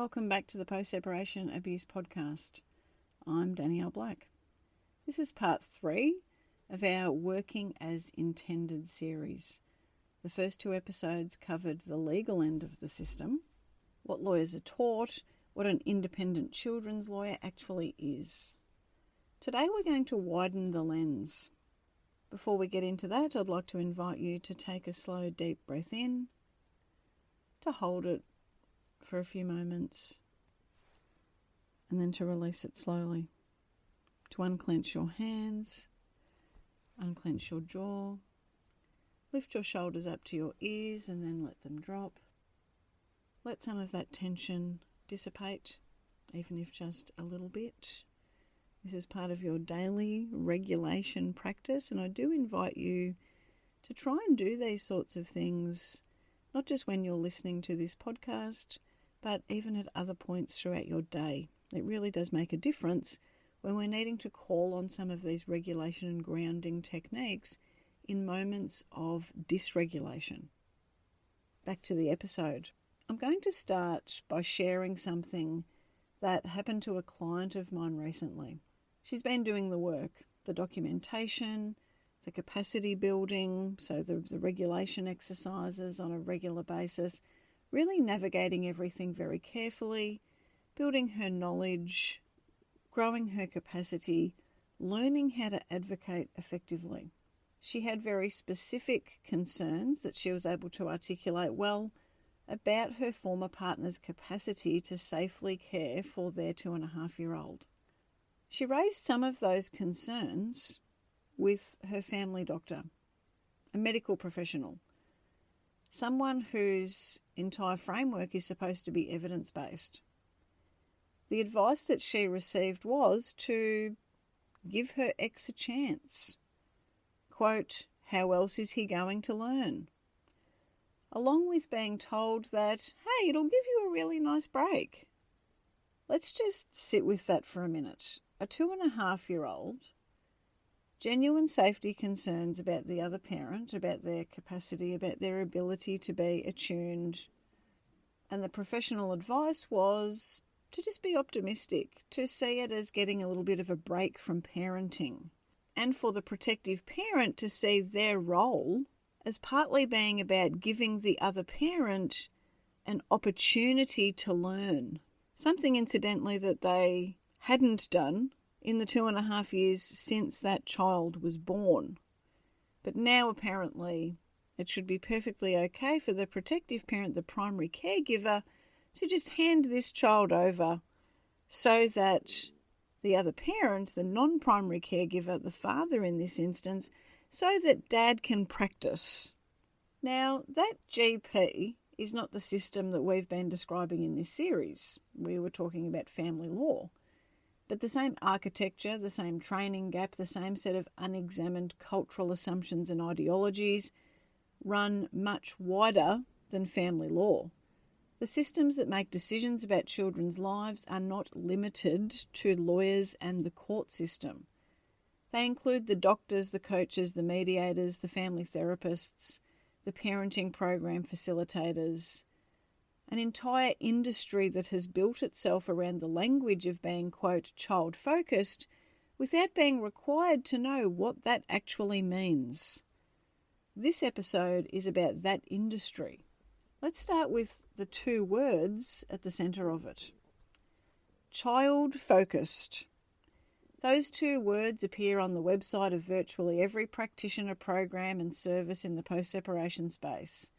Welcome back to the Post-Separation Abuse Podcast. I'm Danielle Black. This is part 3 of our Working as Intended series. The first 2 episodes covered the legal end of the system, what lawyers are taught, what an independent children's lawyer actually is. Today we're going to widen the lens. Before we get into that, I'd like to invite you to take a slow, deep breath in, to hold it for a few moments, and then to release it slowly. To unclench your hands, unclench your jaw, lift your shoulders up to your ears and then let them drop. Let some of that tension dissipate, even if just a little bit. This is part of your daily regulation practice, and I do invite you to try and do these sorts of things, not just when you're listening to this podcast, but even at other points throughout your day. It really does make a difference when we're needing to call on some of these regulation and grounding techniques in moments of dysregulation. Back to the episode. I'm going to start by sharing something that happened to a client of mine recently. She's been doing the work, the documentation, the capacity building, so the regulation exercises on a regular basis, really navigating everything very carefully, building her knowledge, growing her capacity, learning how to advocate effectively. She had very specific concerns that she was able to articulate well about her former partner's capacity to safely care for their 2.5-year-old. She raised some of those concerns with her family doctor, a medical professional, someone whose entire framework is supposed to be evidence-based. The advice that she received was to give her ex a chance. Quote, "How else is he going to learn?" Along with being told that, hey, it'll give you a really nice break. Let's just sit with that for a minute. A 2.5-year-old, genuine safety concerns about the other parent, about their capacity, about their ability to be attuned. And the professional advice was to just be optimistic, to see it as getting a little bit of a break from parenting. And for the protective parent to see their role as partly being about giving the other parent an opportunity to learn. Something, incidentally, that they hadn't done in the 2.5 years since that child was born. But now apparently it should be perfectly okay for the protective parent, the primary caregiver, to just hand this child over so that the other parent, the non-primary caregiver, the father in this instance, so that dad can practice. Now, that GP is not the system that we've been describing in this series. We were talking about family law. But the same architecture, the same training gap, the same set of unexamined cultural assumptions and ideologies run much wider than family law. The systems that make decisions about children's lives are not limited to lawyers and the court system. They include the doctors, the coaches, the mediators, the family therapists, the parenting program facilitators, an entire industry that has built itself around the language of being, quote, child-focused, without being required to know what that actually means. This episode is about that industry. Let's start with the 2 words at the centre of it. Child-focused. Those 2 words appear on the website of virtually every practitioner program and service in the post-separation space.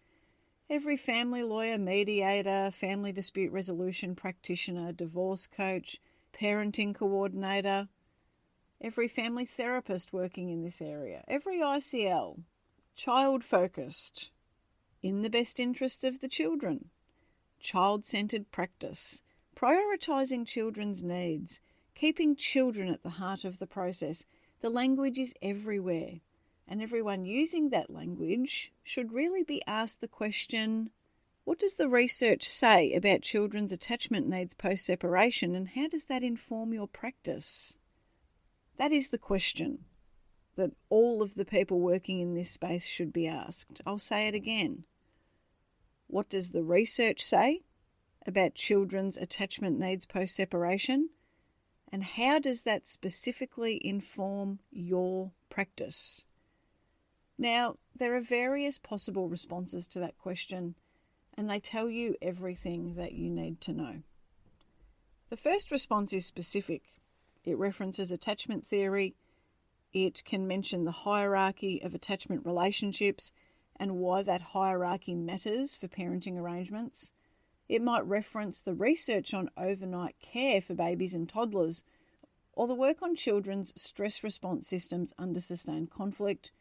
Every family lawyer, mediator, family dispute resolution practitioner, divorce coach, parenting coordinator, every family therapist working in this area, every ICL, child-focused, in the best interest of the children, child-centered practice, prioritising children's needs, keeping children at the heart of the process. The language is everywhere. And everyone using that language should really be asked the question, what does the research say about children's attachment needs post-separation, and how does that inform your practice? That is the question that all of the people working in this space should be asked. I'll say it again. What does the research say about children's attachment needs post-separation? And how does that specifically inform your practice? Now, there are various possible responses to that question, and they tell you everything that you need to know. The first response is specific. It references attachment theory. It can mention the hierarchy of attachment relationships and why that hierarchy matters for parenting arrangements. It might reference the research on overnight care for babies and toddlers, or the work on children's stress response systems under sustained conflict,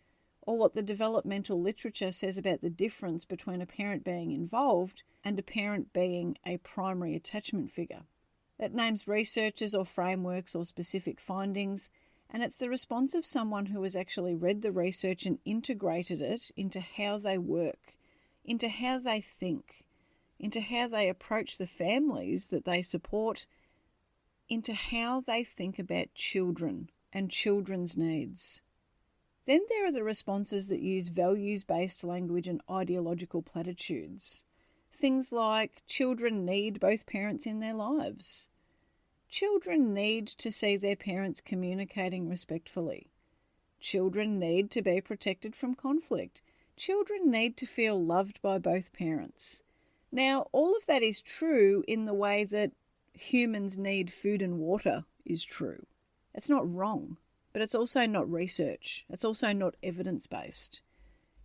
or what the developmental literature says about the difference between a parent being involved and a parent being a primary attachment figure. It names researchers or frameworks or specific findings, and it's the response of someone who has actually read the research and integrated it into how they work, into how they think, into how they approach the families that they support, into how they think about children and children's needs. Then there are the responses that use values-based language and ideological platitudes. Things like children need both parents in their lives. Children need to see their parents communicating respectfully. Children need to be protected from conflict. Children need to feel loved by both parents. Now, all of that is true in the way that humans need food and water is true. It's not wrong, but it's also not research. It's also not evidence-based.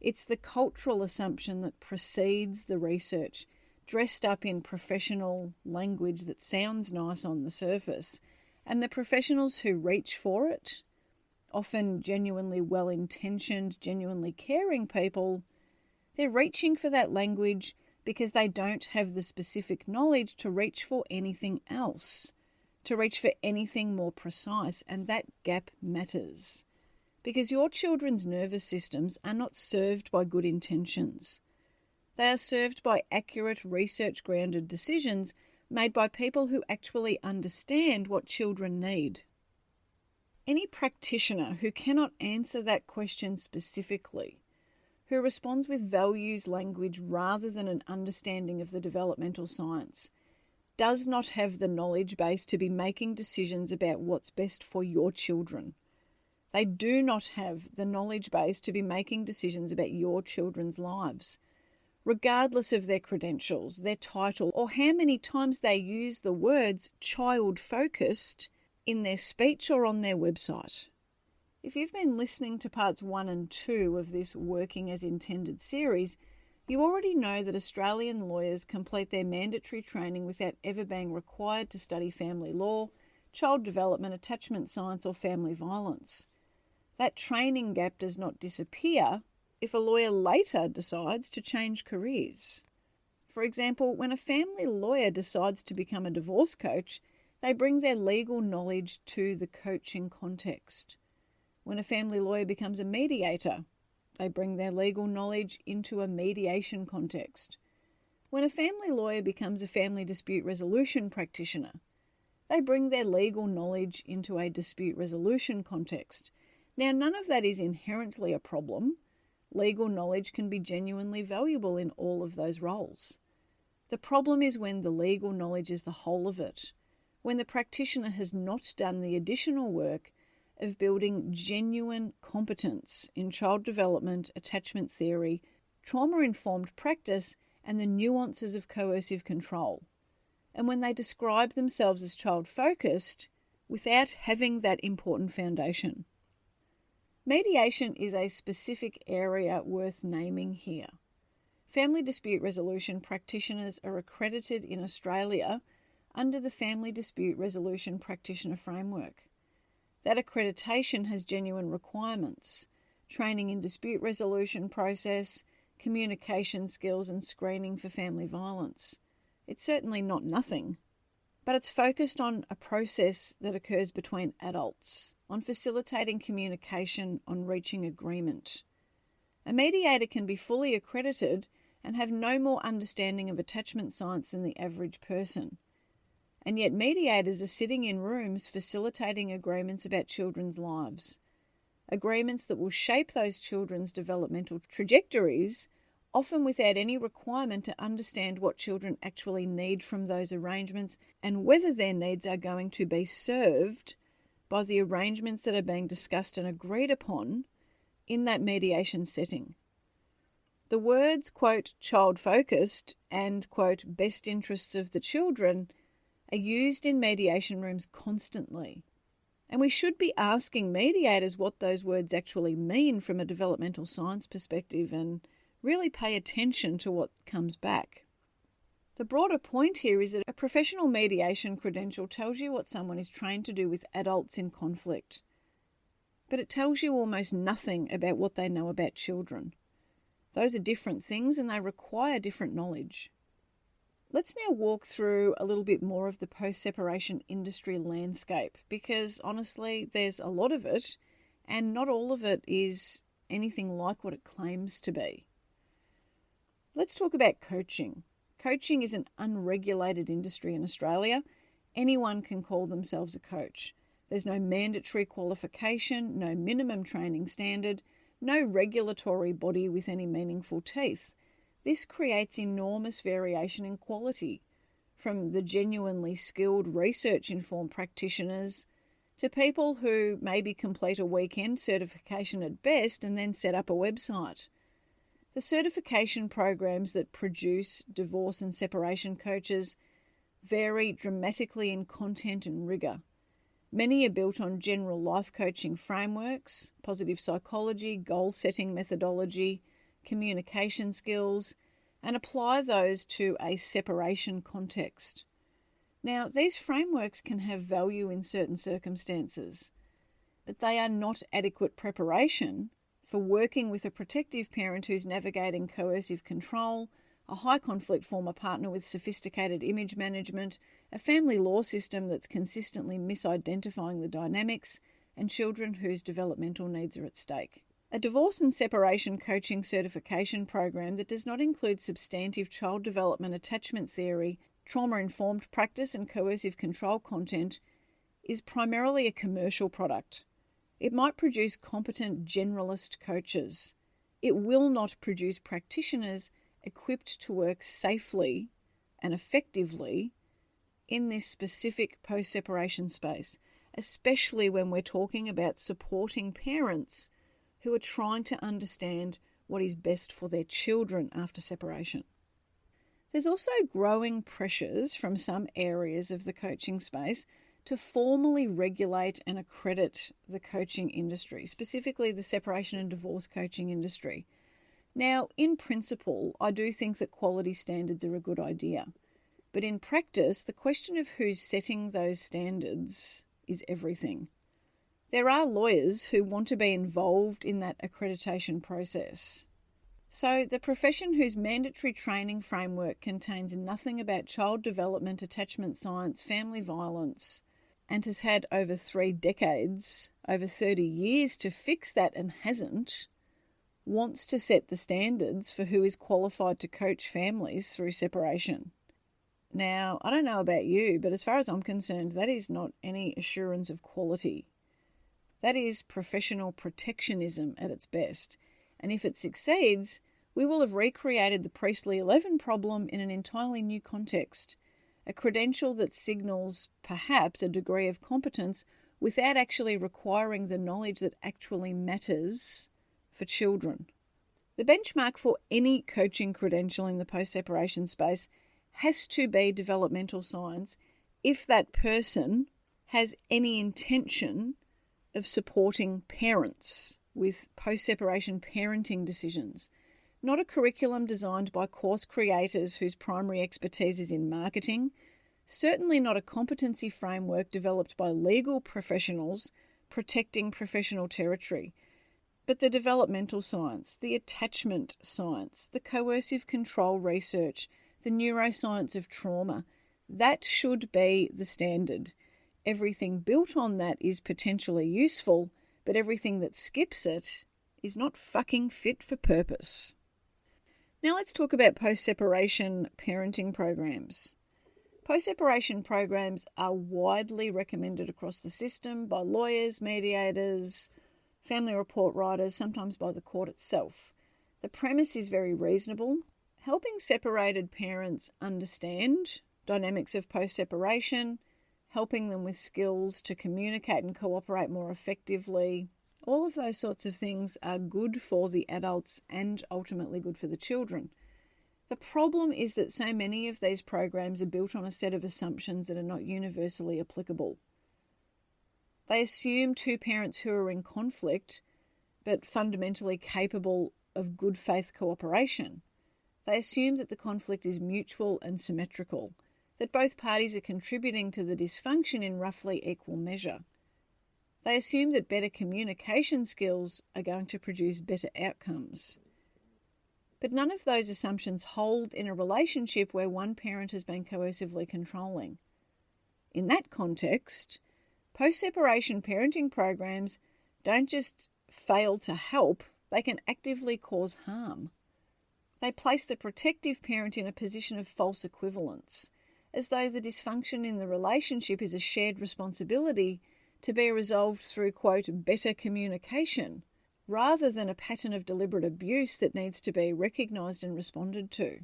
It's the cultural assumption that precedes the research, dressed up in professional language that sounds nice on the surface, and the professionals who reach for it, often genuinely well-intentioned, genuinely caring people, they're reaching for that language because they don't have the specific knowledge to reach for anything else, to reach for anything more precise, and that gap matters. Because your children's nervous systems are not served by good intentions. They are served by accurate, research-grounded decisions made by people who actually understand what children need. Any practitioner who cannot answer that question specifically, who responds with values language rather than an understanding of the developmental science, does not have the knowledge base to be making decisions about what's best for your children. They do not have the knowledge base to be making decisions about your children's lives, regardless of their credentials, their title, or how many times they use the words child-focused in their speech or on their website. If you've been listening to parts 1 and 2 of this Working as Intended series, you already know that Australian lawyers complete their mandatory training without ever being required to study family law, child development, attachment science, or family violence. That training gap does not disappear if a lawyer later decides to change careers. For example, when a family lawyer decides to become a divorce coach, they bring their legal knowledge to the coaching context. When a family lawyer becomes a mediator, they bring their legal knowledge into a mediation context. When a family lawyer becomes a family dispute resolution practitioner, they bring their legal knowledge into a dispute resolution context. Now, none of that is inherently a problem. Legal knowledge can be genuinely valuable in all of those roles. The problem is when the legal knowledge is the whole of it, when the practitioner has not done the additional work of building genuine competence in child development, attachment theory, trauma-informed practice, and the nuances of coercive control. And when they describe themselves as child-focused without having that important foundation. Mediation is a specific area worth naming here. Family dispute resolution practitioners are accredited in Australia under the Family Dispute Resolution Practitioner Framework. That accreditation has genuine requirements: training in dispute resolution process, communication skills, and screening for family violence. It's certainly not nothing, but it's focused on a process that occurs between adults, on facilitating communication, on reaching agreement. A mediator can be fully accredited and have no more understanding of attachment science than the average person. And yet mediators are sitting in rooms facilitating agreements about children's lives, agreements that will shape those children's developmental trajectories often without any requirement to understand what children actually need from those arrangements and whether their needs are going to be served by the arrangements that are being discussed and agreed upon in that mediation setting. The words, quote, child-focused and, quote, best interests of the children are used in mediation rooms constantly. And we should be asking mediators what those words actually mean from a developmental science perspective and really pay attention to what comes back. The broader point here is that a professional mediation credential tells you what someone is trained to do with adults in conflict, but it tells you almost nothing about what they know about children. Those are different things and they require different knowledge. Let's now walk through a little bit more of the post-separation industry landscape because honestly, there's a lot of it and not all of it is anything like what it claims to be. Let's talk about coaching. Coaching is an unregulated industry in Australia. Anyone can call themselves a coach. There's no mandatory qualification, no minimum training standard, no regulatory body with any meaningful teeth. This creates enormous variation in quality, from the genuinely skilled research-informed practitioners to people who maybe complete a weekend certification at best and then set up a website. The certification programs that produce divorce and separation coaches vary dramatically in content and rigour. Many are built on general life coaching frameworks, positive psychology, goal-setting methodology, communication skills, and apply those to a separation context. Now, these frameworks can have value in certain circumstances, but they are not adequate preparation for working with a protective parent who's navigating coercive control, a high-conflict former partner with sophisticated image management, a family law system that's consistently misidentifying the dynamics, and children whose developmental needs are at stake. A divorce and separation coaching certification program that does not include substantive child development attachment theory, trauma-informed practice and coercive control content is primarily a commercial product. It might produce competent generalist coaches. It will not produce practitioners equipped to work safely and effectively in this specific post-separation space, especially when we're talking about supporting parents who are trying to understand what is best for their children after separation. There's also growing pressures from some areas of the coaching space to formally regulate and accredit the coaching industry, specifically the separation and divorce coaching industry. Now, in principle, I do think that quality standards are a good idea. But in practice, the question of who's setting those standards is everything. There are lawyers who want to be involved in that accreditation process. So the profession whose mandatory training framework contains nothing about child development, attachment science, family violence, and has had over 3 decades, over 30 years to fix that and hasn't, wants to set the standards for who is qualified to coach families through separation. Now, I don't know about you, but as far as I'm concerned, that is not any assurance of quality. That is professional protectionism at its best. And if it succeeds, we will have recreated the Priestley 11 problem in an entirely new context, a credential that signals perhaps a degree of competence without actually requiring the knowledge that actually matters for children. The benchmark for any coaching credential in the post-separation space has to be developmental science if that person has any intention of supporting parents with post-separation parenting decisions, not a curriculum designed by course creators whose primary expertise is in marketing, certainly not a competency framework developed by legal professionals protecting professional territory, but the developmental science, the attachment science, the coercive control research, the neuroscience of trauma. That should be the standard. Everything built on that is potentially useful, but everything that skips it is not fucking fit for purpose. Now let's talk about post-separation parenting programs. Post-separation programs are widely recommended across the system by lawyers, mediators, family report writers, sometimes by the court itself. The premise is very reasonable. Helping separated parents understand dynamics of post-separation, helping them with skills to communicate and cooperate more effectively, all of those sorts of things are good for the adults and ultimately good for the children. The problem is that so many of these programs are built on a set of assumptions that are not universally applicable. They assume two parents who are in conflict but fundamentally capable of good faith cooperation. They assume that the conflict is mutual and symmetrical, that both parties are contributing to the dysfunction in roughly equal measure. They assume that better communication skills are going to produce better outcomes. But none of those assumptions hold in a relationship where one parent has been coercively controlling. In that context, post-separation parenting programs don't just fail to help, they can actively cause harm. They place the protective parent in a position of false equivalence, as though the dysfunction in the relationship is a shared responsibility to be resolved through, quote, better communication, rather than a pattern of deliberate abuse that needs to be recognised and responded to.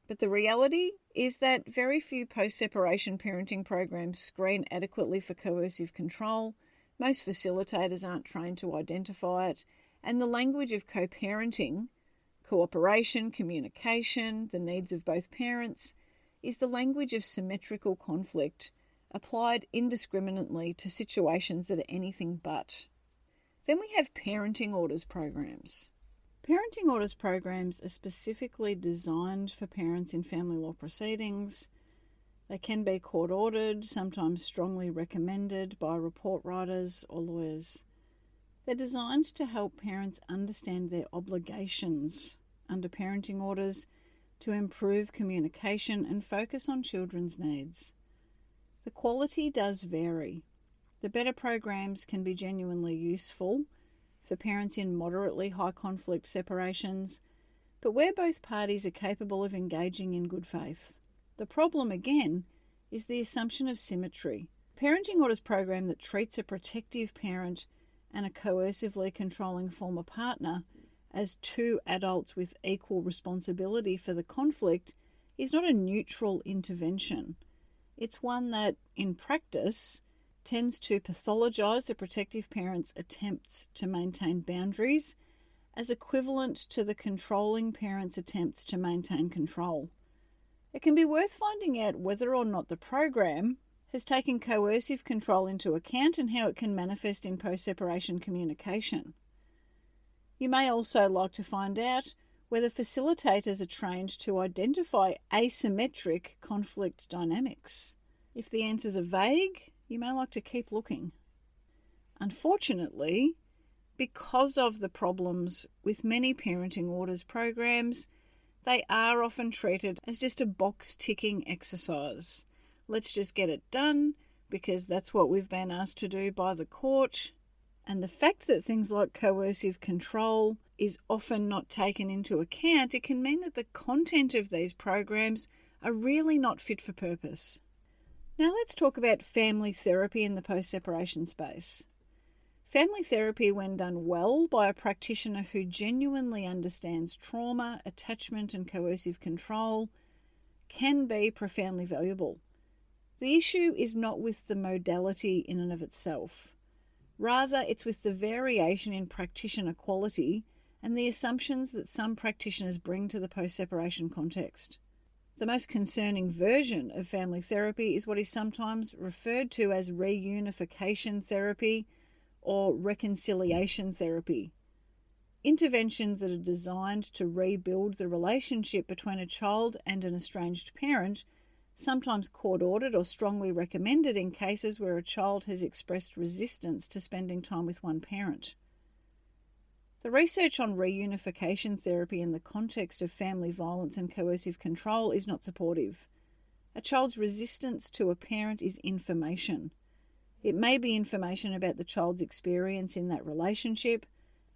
But the reality is that very few post-separation parenting programs screen adequately for coercive control. Most facilitators aren't trained to identify it, and the language of co-parenting, cooperation, communication, the needs of both parents, is the language of symmetrical conflict applied indiscriminately to situations that are anything but. Then we have parenting orders programs. Parenting orders programs are specifically designed for parents in family law proceedings. They can be court-ordered, sometimes strongly recommended by report writers or lawyers. They're designed to help parents understand their obligations under parenting orders to improve communication and focus on children's needs. The quality does vary. The better programs can be genuinely useful for parents in moderately high conflict separations, but where both parties are capable of engaging in good faith. The problem, again, is the assumption of symmetry. A parenting orders program that treats a protective parent and a coercively controlling former partner as two adults with equal responsibility for the conflict is not a neutral intervention. It's one that, in practice, tends to pathologise the protective parent's attempts to maintain boundaries as equivalent to the controlling parent's attempts to maintain control. It can be worth finding out whether or not the program has taken coercive control into account and how it can manifest in post-separation communication. You may also like to find out whether facilitators are trained to identify asymmetric conflict dynamics. If the answers are vague, you may like to keep looking. Unfortunately, because of the problems with many parenting orders programs, they are often treated as just a box-ticking exercise. Let's just get it done because that's what we've been asked to do by the court. And the fact that things like coercive control is often not taken into account, it can mean that the content of these programs are really not fit for purpose. Now let's talk about family therapy in the post-separation space. Family therapy, when done well by a practitioner who genuinely understands trauma, attachment and coercive control, can be profoundly valuable. The issue is not with the modality in and of itself. Rather, it's with the variation in practitioner quality and the assumptions that some practitioners bring to the post-separation context. The most concerning version of family therapy is what is sometimes referred to as reunification therapy or reconciliation therapy. Interventions that are designed to rebuild the relationship between a child and an estranged parent, sometimes court-ordered or strongly recommended in cases where a child has expressed resistance to spending time with one parent. The research on reunification therapy in the context of family violence and coercive control is not supportive. A child's resistance to a parent is information. It may be information about the child's experience in that relationship,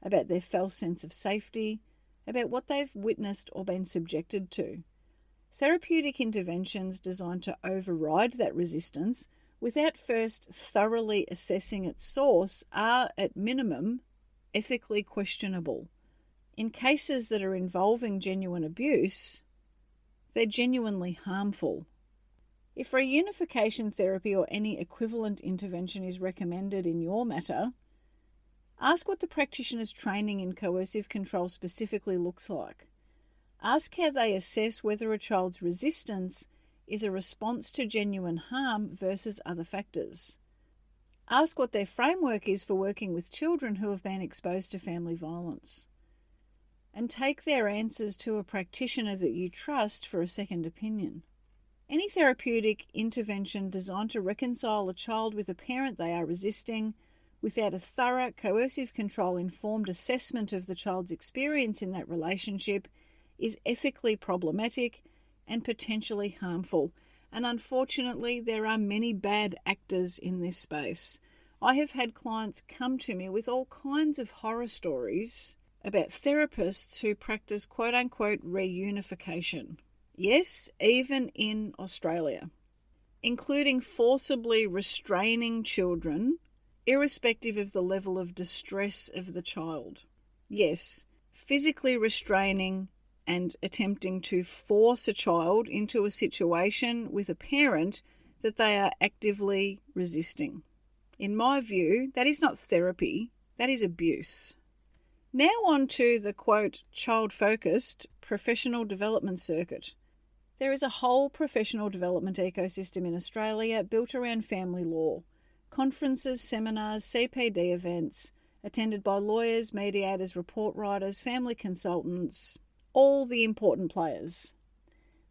about their false sense of safety, about what they've witnessed or been subjected to. Therapeutic interventions designed to override that resistance without first thoroughly assessing its source are, at minimum, ethically questionable. In cases that are involving genuine abuse, they're genuinely harmful. If reunification therapy or any equivalent intervention is recommended in your matter, ask what the practitioner's training in coercive control specifically looks like. Ask how they assess whether a child's resistance is a response to genuine harm versus other factors. Ask what their framework is for working with children who have been exposed to family violence. And take their answers to a practitioner that you trust for a second opinion. Any therapeutic intervention designed to reconcile a child with a parent they are resisting without a thorough, coercive control-informed assessment of the child's experience in that relationship is ethically problematic and potentially harmful. And unfortunately, there are many bad actors in this space. I have had clients come to me with all kinds of horror stories about therapists who practice quote-unquote reunification. Yes, even in Australia, including forcibly restraining children, irrespective of the level of distress of the child. Yes, physically restraining and attempting to force a child into a situation with a parent that they are actively resisting. In my view, that is not therapy, that is abuse. Now on to the, quote, child-focused professional development circuit. There is a whole professional development ecosystem in Australia built around family law. Conferences, seminars, CPD events, attended by lawyers, mediators, report writers, family consultants, all the important players.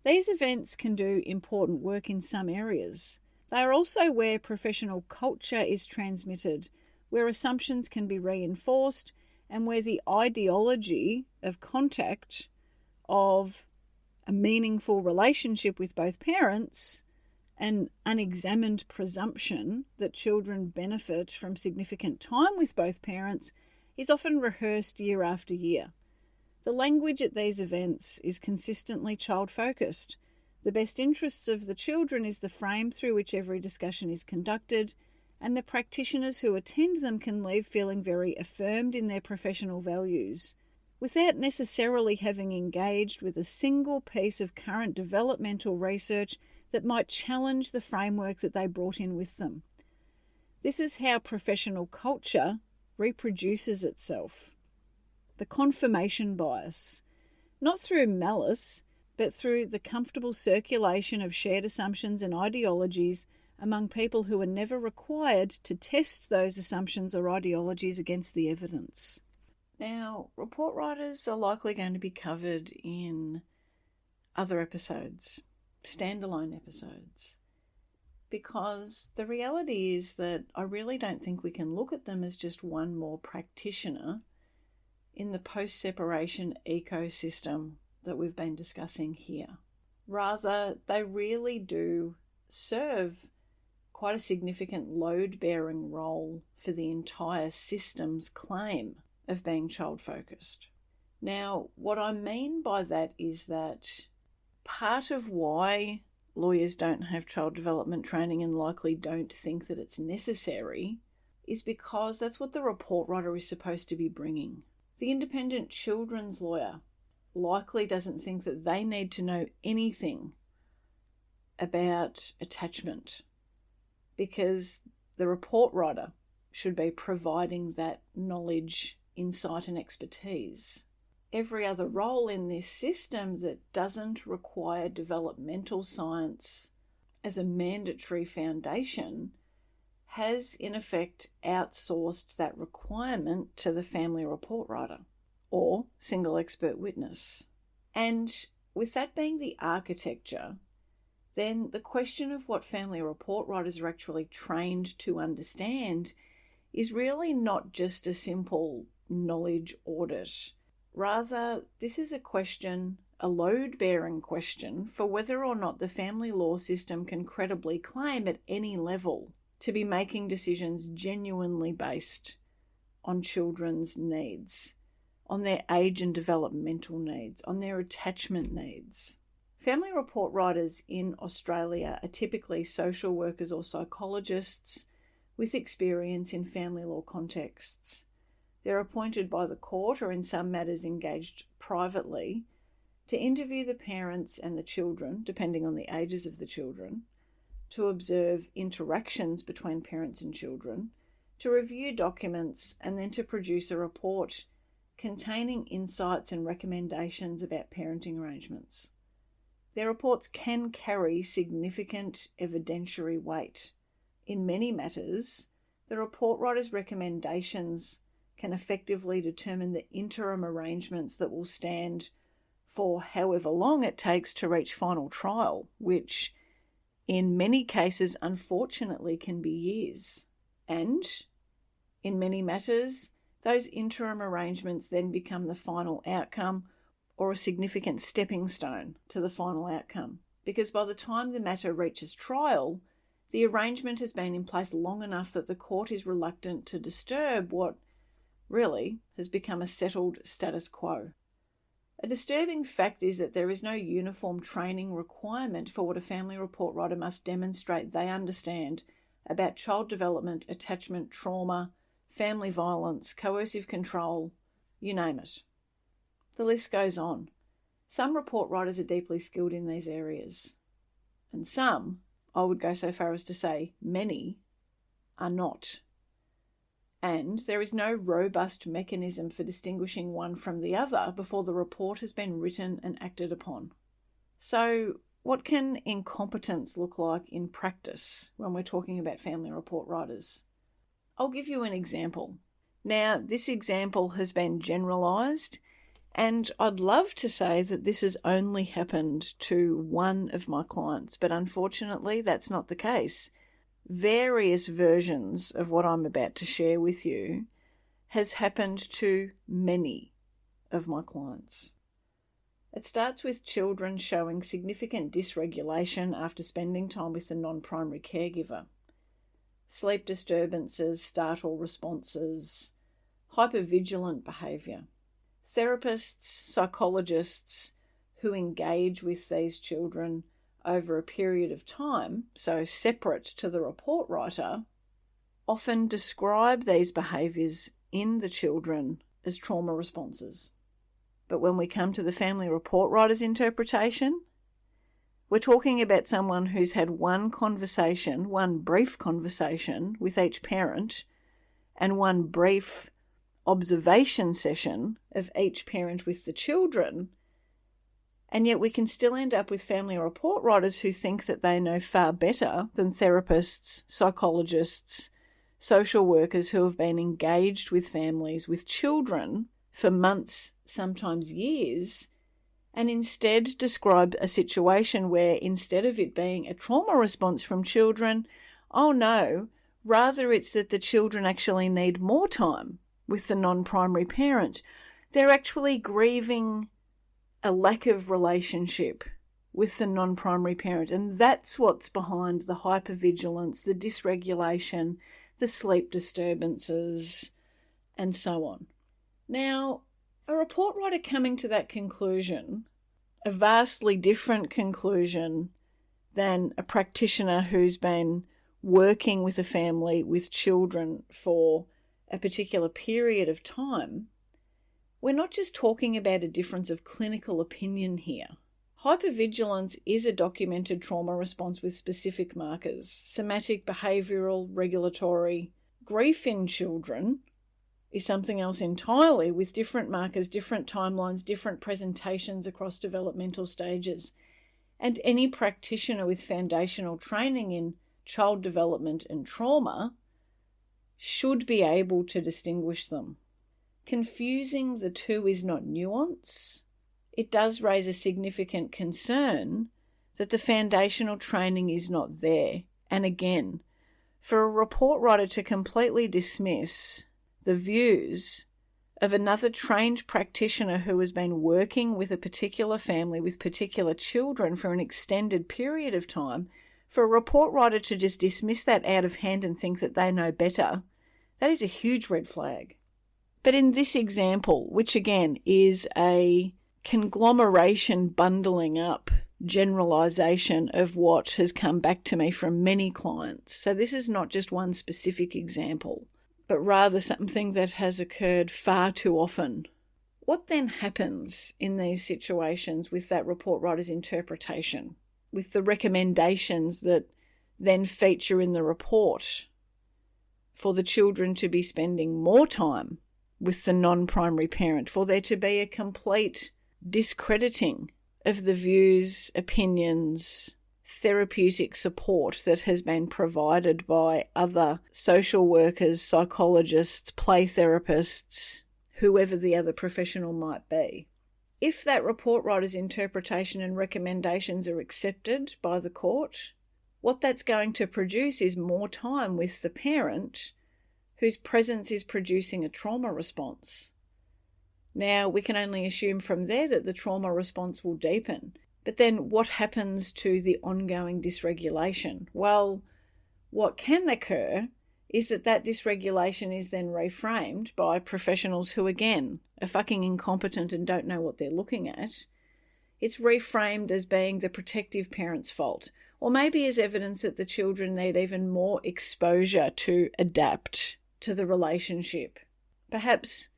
These events can do important work in some areas. They are also where professional culture is transmitted, where assumptions can be reinforced, and where the ideology of contact, of a meaningful relationship with both parents, an unexamined presumption that children benefit from significant time with both parents, is often rehearsed year after year. The language at these events is consistently child-focused. The best interests of the children is the frame through which every discussion is conducted, and the practitioners who attend them can leave feeling very affirmed in their professional values, without necessarily having engaged with a single piece of current developmental research that might challenge the framework that they brought in with them. This is how professional culture reproduces itself. The confirmation bias, not through malice, but through the comfortable circulation of shared assumptions and ideologies among people who are never required to test those assumptions or ideologies against the evidence. Now, report writers are likely going to be covered in other episodes, standalone episodes, because the reality is that I really don't think we can look at them as just one more practitioner in the post-separation ecosystem that we've been discussing here. Rather, they really do serve quite a significant load-bearing role for the entire system's claim of being child-focused. Now, what I mean by that is that part of why lawyers don't have child development training and likely don't think that it's necessary is because that's what the report writer is supposed to be bringing. The independent children's lawyer likely doesn't think that they need to know anything about attachment, because the report writer should be providing that knowledge, insight, and expertise. Every other role in this system that doesn't require developmental science as a mandatory foundation has, in effect, outsourced that requirement to the family report writer or single expert witness. And with that being the architecture, then the question of what family report writers are actually trained to understand is really not just a simple knowledge audit. Rather, this is a question, a load-bearing question, for whether or not the family law system can credibly claim at any level to be making decisions genuinely based on children's needs, on their age and developmental needs, on their attachment needs. Family report writers in Australia are typically social workers or psychologists with experience in family law contexts. They're appointed by the court or in some matters engaged privately to interview the parents and the children, depending on the ages of the children, to observe interactions between parents and children, to review documents, and then to produce a report containing insights and recommendations about parenting arrangements. Their reports can carry significant evidentiary weight. In many matters, the report writer's recommendations can effectively determine the interim arrangements that will stand for however long it takes to reach final trial, which in many cases, unfortunately, can be years. And in many matters, those interim arrangements then become the final outcome or a significant stepping stone to the final outcome. Because by the time the matter reaches trial, the arrangement has been in place long enough that the court is reluctant to disturb what really has become a settled status quo. A disturbing fact is that there is no uniform training requirement for what a family report writer must demonstrate they understand about child development, attachment, trauma, family violence, coercive control, you name it. The list goes on. Some report writers are deeply skilled in these areas, and some, I would go so far as to say many, are not. And there is no robust mechanism for distinguishing one from the other before the report has been written and acted upon. So, what can incompetence look like in practice when we're talking about family report writers? I'll give you an example. Now, this example has been generalised, and I'd love to say that this has only happened to one of my clients, but unfortunately that's not the case. Various versions of what I'm about to share with you has happened to many of my clients. It starts with children showing significant dysregulation after spending time with the non-primary caregiver. Sleep disturbances, startle responses, hypervigilant behaviour. Therapists, psychologists who engage with these children over a period of time, so separate to the report writer, often describe these behaviours in the children as trauma responses. But when we come to the family report writer's interpretation, we're talking about someone who's had one brief conversation with each parent, and one brief observation session of each parent with the children, and yet we can still end up with family report writers who think that they know far better than therapists, psychologists, social workers who have been engaged with families, with children for months, sometimes years, and instead describe a situation where instead of it being a trauma response from children, oh no, rather it's that the children actually need more time with the non-primary parent. They're actually grieving a lack of relationship with the non-primary parent, and that's what's behind the hypervigilance, the dysregulation, the sleep disturbances, and so on. Now, a report writer coming to that conclusion, a vastly different conclusion than a practitioner who's been working with a family with children for a particular period of time, we're not just talking about a difference of clinical opinion here. Hypervigilance is a documented trauma response with specific markers: somatic, behavioural, regulatory. Grief in children is something else entirely, with different markers, different timelines, different presentations across developmental stages. And any practitioner with foundational training in child development and trauma should be able to distinguish them. Confusing the two is not nuance. It does raise a significant concern that the foundational training is not there. And again, for a report writer to completely dismiss the views of another trained practitioner who has been working with a particular family, with particular children for an extended period of time, for a report writer to just dismiss that out of hand and think that they know better, that is a huge red flag. But in this example, which again is a conglomeration, bundling up, generalisation of what has come back to me from many clients, so this is not just one specific example. but rather something that has occurred far too often. What then happens in these situations with that report writer's interpretation, with the recommendations that then feature in the report for the children to be spending more time with the non-primary parent, for there to be a complete discrediting of the views, opinions, therapeutic support that has been provided by other social workers, psychologists, play therapists, whoever the other professional might be. If that report writer's interpretation and recommendations are accepted by the court, what that's going to produce is more time with the parent whose presence is producing a trauma response. Now, we can only assume from there that the trauma response will deepen. But then what happens to the ongoing dysregulation? Well, what can occur is that dysregulation is then reframed by professionals who, again, are fucking incompetent and don't know what they're looking at. It's reframed as being the protective parent's fault, or maybe as evidence that the children need even more exposure to adapt to the relationship. Perhaps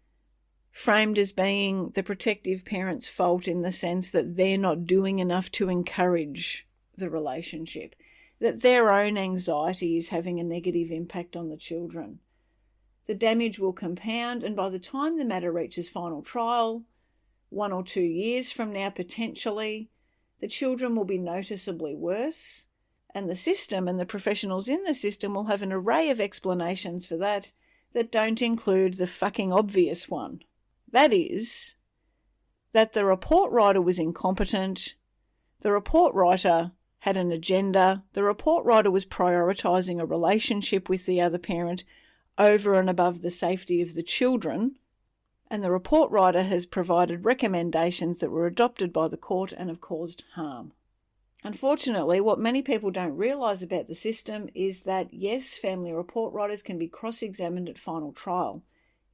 framed as being the protective parent's fault in the sense that they're not doing enough to encourage the relationship, that their own anxiety is having a negative impact on the children. The damage will compound, and by the time the matter reaches final trial, 1 or 2 years from now potentially, the children will be noticeably worse, and the system and the professionals in the system will have an array of explanations for that don't include the fucking obvious one. That is, that the report writer was incompetent, the report writer had an agenda, the report writer was prioritising a relationship with the other parent over and above the safety of the children, and the report writer has provided recommendations that were adopted by the court and have caused harm. Unfortunately, what many people don't realise about the system is that, yes, family report writers can be cross-examined at final trial.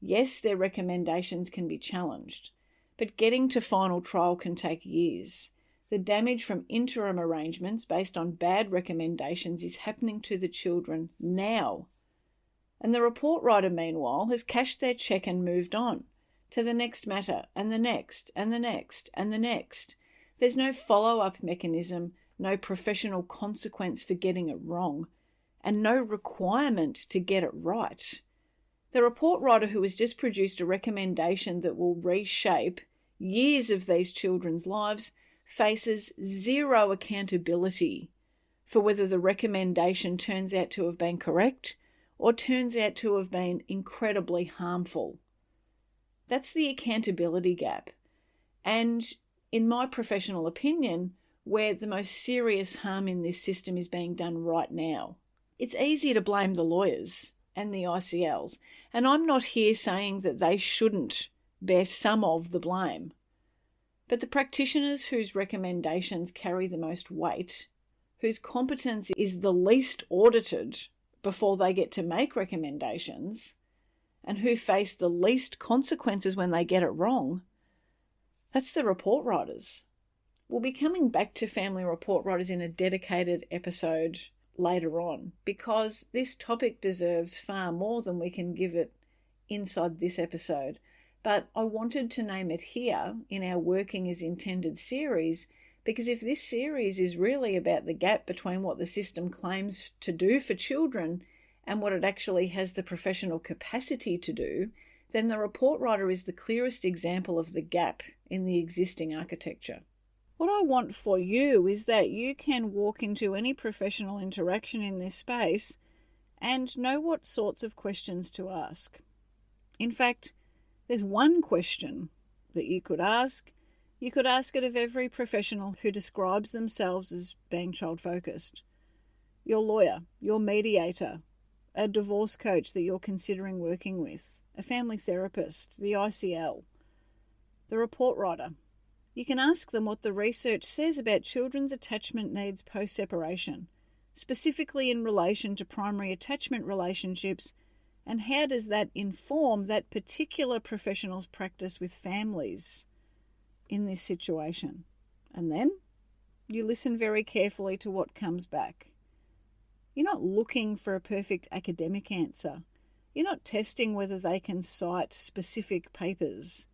Yes, their recommendations can be challenged, but getting to final trial can take years. The damage from interim arrangements based on bad recommendations is happening to the children now. And the report writer, meanwhile, has cashed their cheque and moved on to the next matter and the next and the next and the next. There's no follow-up mechanism, no professional consequence for getting it wrong, and no requirement to get it right. The report writer who has just produced a recommendation that will reshape years of these children's lives faces zero accountability for whether the recommendation turns out to have been correct or turns out to have been incredibly harmful. That's the accountability gap. And in my professional opinion, where the most serious harm in this system is being done right now. It's easy to blame the lawyers and the ICLs, and I'm not here saying that they shouldn't bear some of the blame. But the practitioners whose recommendations carry the most weight, whose competence is the least audited before they get to make recommendations, and who face the least consequences when they get it wrong, that's the report writers. We'll be coming back to family report writers in a dedicated episode later on, because this topic deserves far more than we can give it inside this episode. But I wanted to name it here in our Working as Intended series, because if this series is really about the gap between what the system claims to do for children and what it actually has the professional capacity to do, then the report writer is the clearest example of the gap in the existing architecture. What I want for you is that you can walk into any professional interaction in this space and know what sorts of questions to ask. In fact, there's one question that you could ask. You could ask it of every professional who describes themselves as being child-focused. Your lawyer, your mediator, a divorce coach that you're considering working with, a family therapist, the ICL, the report writer. You can ask them what the research says about children's attachment needs post-separation, specifically in relation to primary attachment relationships, and how does that inform that particular professional's practice with families in this situation. And then you listen very carefully to what comes back. You're not looking for a perfect academic answer. You're not testing whether they can cite specific papers.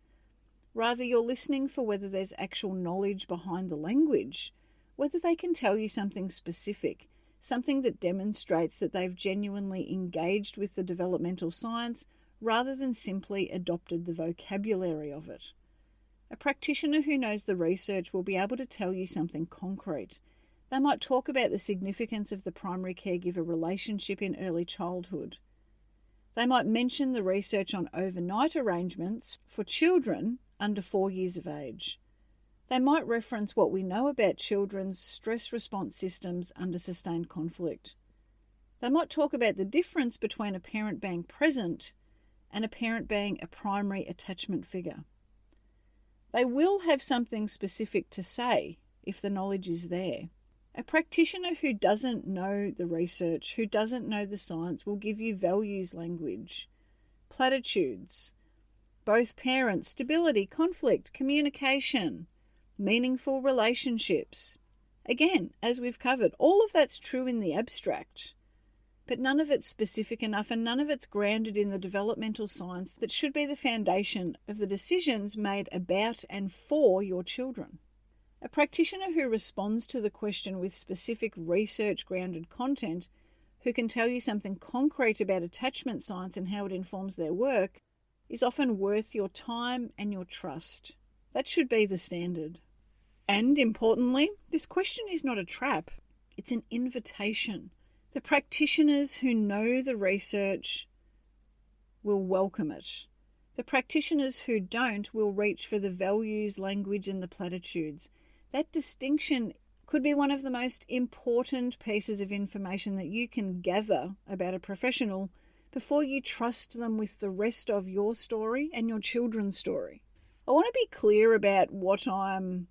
Rather, you're listening for whether there's actual knowledge behind the language, whether they can tell you something specific, something that demonstrates that they've genuinely engaged with the developmental science rather than simply adopted the vocabulary of it. A practitioner who knows the research will be able to tell you something concrete. They might talk about the significance of the primary caregiver relationship in early childhood. They might mention the research on overnight arrangements for children under 4 years of age. They might reference what we know about children's stress response systems under sustained conflict. They might talk about the difference between a parent being present and a parent being a primary attachment figure. They will have something specific to say if the knowledge is there. A practitioner who doesn't know the research, who doesn't know the science, will give you values language, platitudes, both parents, stability, conflict, communication, meaningful relationships. Again, as we've covered, all of that's true in the abstract, but none of it's specific enough and none of it's grounded in the developmental science that should be the foundation of the decisions made about and for your children. A practitioner who responds to the question with specific research-grounded content, who can tell you something concrete about attachment science and how it informs their work, is often worth your time and your trust. That should be the standard. And importantly, this question is not a trap. It's an invitation. The practitioners who know the research will welcome it. The practitioners who don't will reach for the values, language, and the platitudes. That distinction could be one of the most important pieces of information that you can gather about a professional before you trust them with the rest of your story and your children's story. I want to be clear about what I'm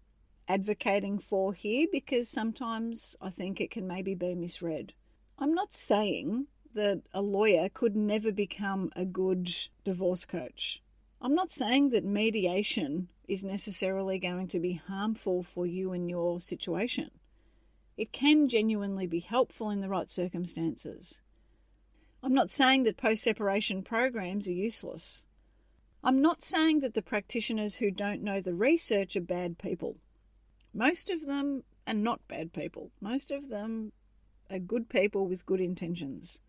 advocating for here because sometimes I think it can maybe be misread. I'm not saying that a lawyer could never become a good divorce coach. I'm not saying that mediation is necessarily going to be harmful for you and your situation. It can genuinely be helpful in the right circumstances. I'm not saying that post-separation programs are useless. I'm not saying that the practitioners who don't know the research are bad people. Most of them are not bad people. Most of them are good people with good intentions.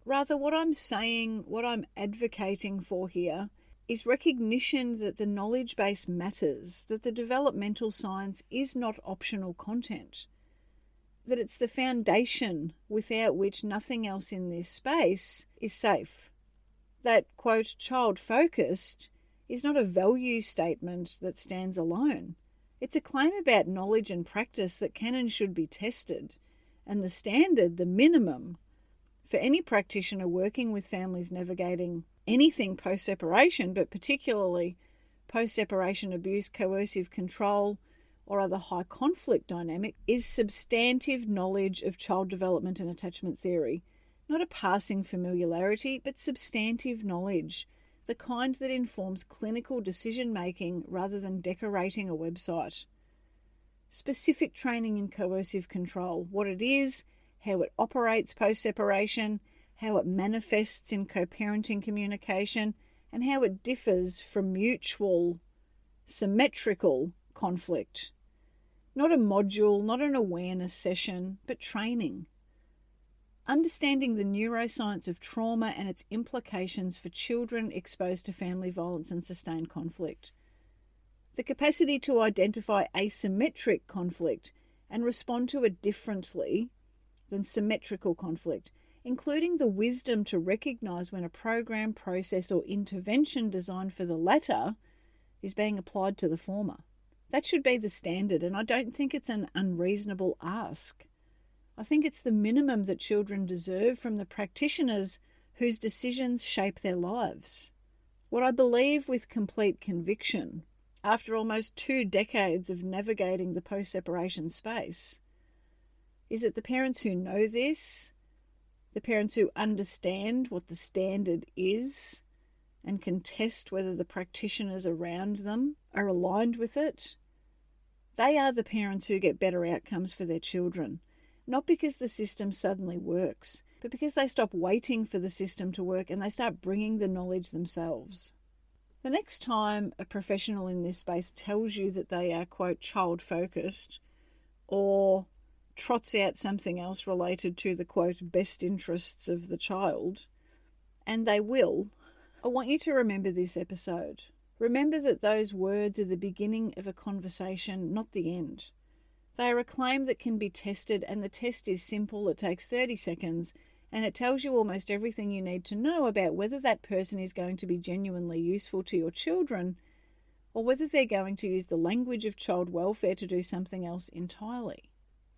Rather, what I'm saying, what I'm advocating for here is recognition that the knowledge base matters, that the developmental science is not optional content, that it's the foundation without which nothing else in this space is safe. That, quote, child-focused is not a value statement that stands alone. It's a claim about knowledge and practice that can and should be tested, and the standard, the minimum, for any practitioner working with families navigating anything post-separation, but particularly post-separation abuse, coercive control, or other high conflict dynamic, is substantive knowledge of child development and attachment theory. Not a passing familiarity, but substantive knowledge, the kind that informs clinical decision-making rather than decorating a website. Specific training in coercive control, what it is, how it operates post-separation, how it manifests in co-parenting communication, and how it differs from mutual, symmetrical conflict. Not a module, not an awareness session, but training. Understanding the neuroscience of trauma and its implications for children exposed to family violence and sustained conflict. The capacity to identify asymmetric conflict and respond to it differently than symmetrical conflict, including the wisdom to recognize when a program, process, or intervention designed for the latter is being applied to the former. That should be the standard, and I don't think it's an unreasonable ask. I think it's the minimum that children deserve from the practitioners whose decisions shape their lives. What I believe with complete conviction, after almost 2 decades of navigating the post-separation space, is that the parents who know this, the parents who understand what the standard is and can test whether the practitioners around them are aligned with it, they are the parents who get better outcomes for their children. Not because the system suddenly works, but because they stop waiting for the system to work and they start bringing the knowledge themselves. The next time a professional in this space tells you that they are, quote, child-focused, or trots out something else related to the, quote, best interests of the child, and they will, I want you to remember this episode. Remember that those words are the beginning of a conversation, not the end. They are a claim that can be tested, and the test is simple. It takes 30 seconds, and it tells you almost everything you need to know about whether that person is going to be genuinely useful to your children, or whether they're going to use the language of child welfare to do something else entirely.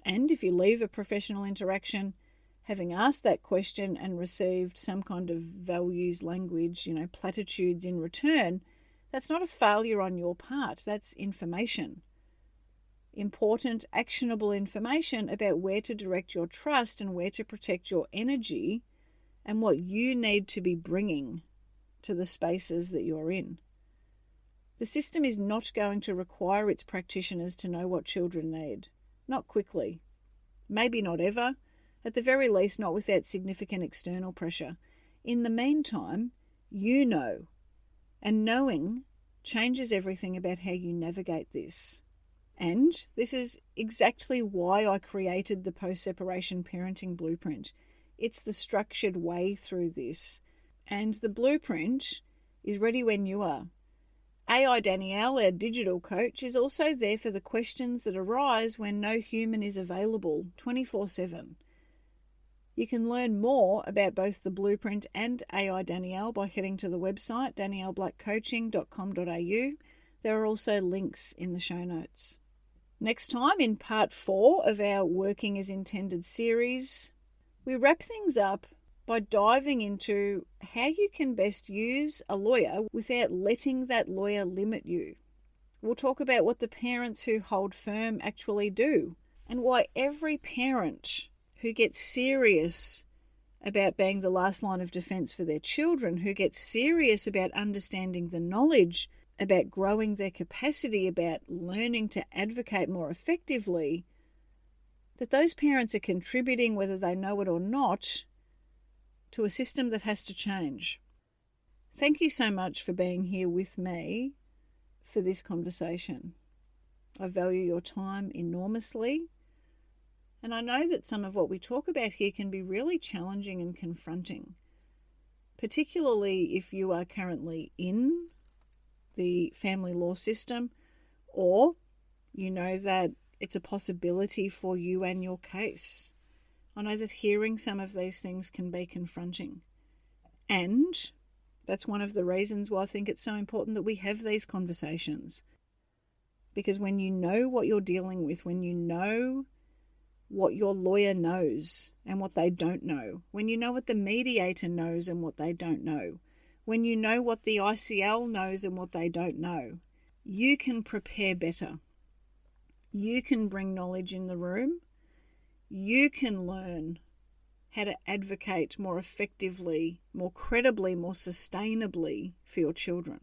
And if you leave a professional interaction having asked that question and received some kind of values, language, platitudes in return, that's not a failure on your part. That's information. Important, actionable information about where to direct your trust and where to protect your energy and what you need to be bringing to the spaces that you're in. The system is not going to require its practitioners to know what children need. Not quickly. Maybe not ever. At the very least, not without significant external pressure. In the meantime, you know. And knowing changes everything about how you navigate this. And this is exactly why I created the post-separation parenting blueprint. It's the structured way through this. And the blueprint is ready when you are. AI Danielle, our digital coach, is also there for the questions that arise when no human is available 24/7. You can learn more about both the blueprint and AI Danielle by heading to the website danielleblackcoaching.com.au. There are also links in the show notes. Next time, in part 4 of our Working as Intended series, we wrap things up by diving into how you can best use a lawyer without letting that lawyer limit you. We'll talk about what the parents who hold firm actually do and why every parent who gets serious about being the last line of defense for their children, who gets serious about understanding the knowledge, about growing their capacity, about learning to advocate more effectively, that those parents are contributing, whether they know it or not, to a system that has to change. Thank you so much for being here with me for this conversation. I value your time enormously. And I know that some of what we talk about here can be really challenging and confronting, particularly if you are currently in the family law system, or you know that it's a possibility for you and your case. I know that hearing some of these things can be confronting. And that's one of the reasons why I think it's so important that we have these conversations. Because when you know what you're dealing with, when you know what your lawyer knows and what they don't know, when you know what the mediator knows and what they don't know, when you know what the ICL knows and what they don't know, you can prepare better. You can bring knowledge in the room. You can learn how to advocate more effectively, more credibly, more sustainably for your children.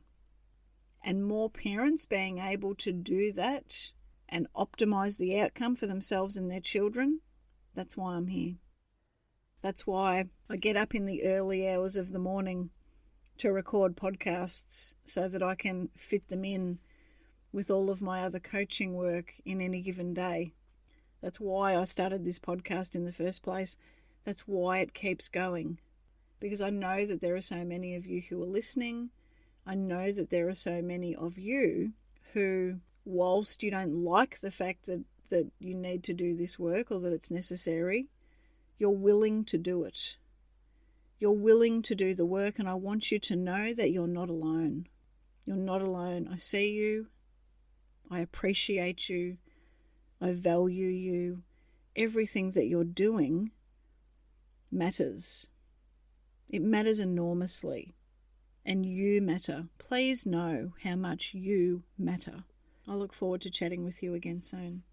And more parents being able to do that and optimize the outcome for themselves and their children, that's why I'm here. That's why I get up in the early hours of the morning to record podcasts so that I can fit them in with all of my other coaching work in any given day. That's why I started this podcast in the first place. That's why it keeps going. Because I know that there are so many of you who are listening. I know that there are so many of you who, whilst you don't like the fact that you need to do this work or that it's necessary, you're willing to do it. You're willing to do the work, and I want you to know that you're not alone. You're not alone. I see you. I appreciate you. I value you. Everything that you're doing matters. It matters enormously. And you matter. Please know how much you matter. I look forward to chatting with you again soon.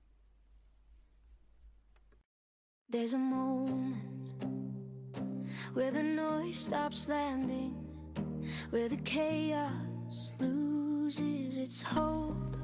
There's a moment where the noise stops landing, where the chaos loses its hold.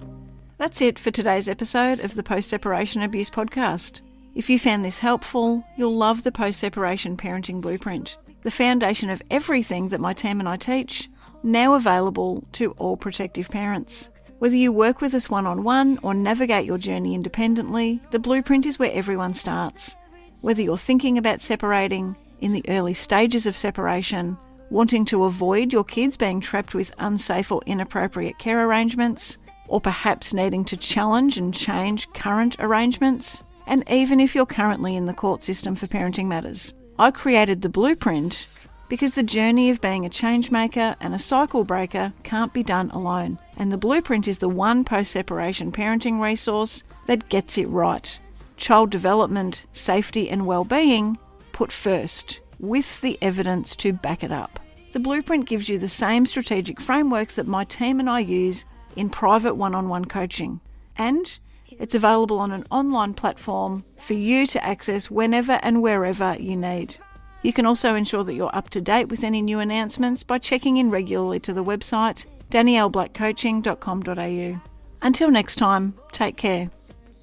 That's it for today's episode of the Post-Separation Abuse Podcast. If you found this helpful, you'll love the post-separation parenting blueprint, the foundation of everything that my team and I teach, now available to all protective parents. Whether you work with us one-on-one or navigate your journey independently, the blueprint is where everyone starts. Whether you're thinking about separating, in the early stages of separation, wanting to avoid your kids being trapped with unsafe or inappropriate care arrangements, or perhaps needing to challenge and change current arrangements, and even if you're currently in the court system for parenting matters. I created the blueprint because the journey of being a change maker and a cycle breaker can't be done alone, and the blueprint is the one post-separation parenting resource that gets it right. Child development, safety and well-being put first, with the evidence to back it up. The blueprint gives you the same strategic frameworks that my team and I use in private one-on-one coaching, and it's available on an online platform for you to access whenever and wherever you need. You can also ensure that you're up to date with any new announcements by checking in regularly to the website danielleblackcoaching.com.au. Until next time, take care.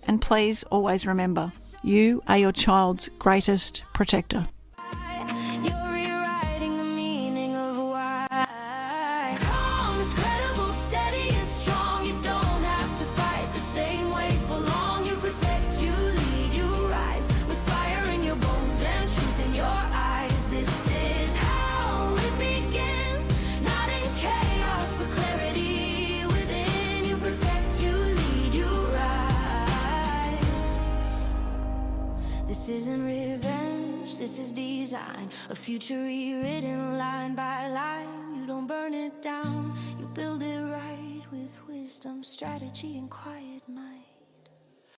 And please always remember, you are your child's greatest protector. You're rewriting the meaning of why. Calm is credible, steady and strong. You don't have to fight the same way for long. You protect, you lead, you rise with fire in your bones and truth in your eyes. This is how it begins, not in chaos but clarity within. You protect, you lead, you rise. This isn't revenge, this is design, a future rewritten line by line. You don't burn it down, you build it right with wisdom, strategy, and quiet.